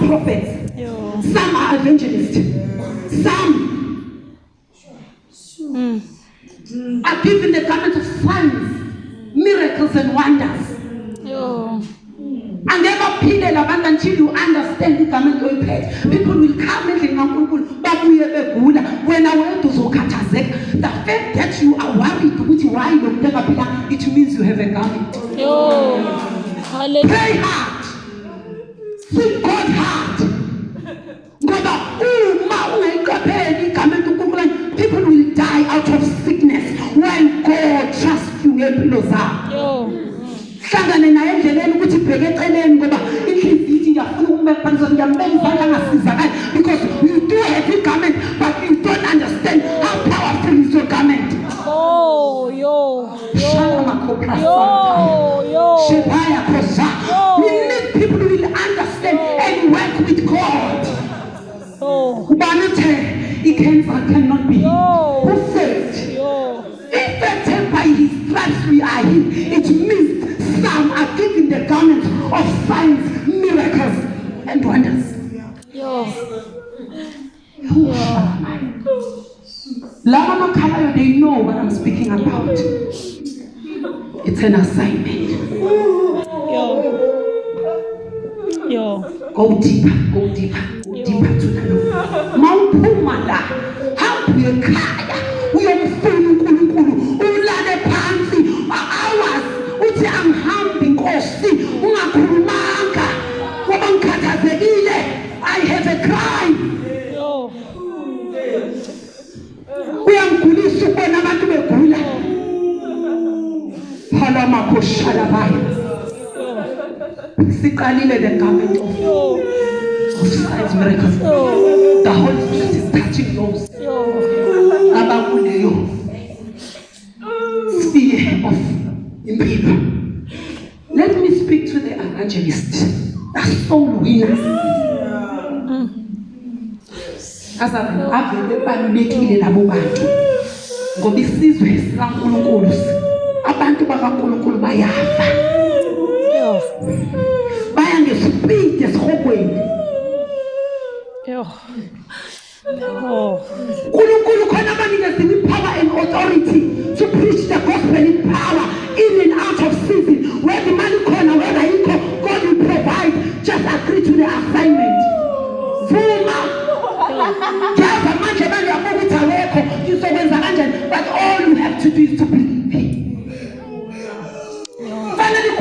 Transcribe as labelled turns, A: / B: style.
A: prophets. Some are evangelists. Some are given the garment of signs, miracles and wonders. And never pile labantu until you understand the garment of faith. People will come and babuye begula wena wethu uzokhathazeka. The fact that you are worried ukuthi why lo muntu engaphila, it means you have a garment. Pray hard. Seek God hard. Ngoba uma ungayiqapheli igama uNkulunkulu, people will die out of sickness when God trusts you ngempilo zakho. Hlangane naye endleleni ukuthi bheke eceleni ngoba inhliziyo ithi ngiyafuna ukumeka phansi ngiyambeka izandla ngasizakala, because you do have a garment but you don't understand how powerful is your garment. We need people who will understand and work with God. It cannot be. Who said? If by his stripes we are healed, it means some are given the garment of signs, miracles, and wonders. Lama Makalayo, they know what I'm speaking about. It's an assignment. Go deeper to the Lord. Mawuphumala, hambe ekhaya, uyomfuna uNkulunkulu, ulale phansi hours, uthi angihambi Nkosi, ungakhulumanga, ngoba ngikhathazekile. I have a cry. Uyangigulisa ukubona abantu begula. Phalama koshalabayo. Siqalile the garment of signs, miracles. The Holy Spirit is touching those abakuleyo sphere of impilo. Let me speak to the evangelist, the soul winners. Avele balulekile labo bantu ngoba isizwe sikaNkulunkulu, abantu bakaNkulunkulu bayafa. Baya ngespeed esihogweni. Nkulunkulu khona abanikeza power and authority to preach the gospel in power, in and out of season. Where the money corner, where the income, God will provide. Just agree to the assignment. But all you have to do is to believe. Finally,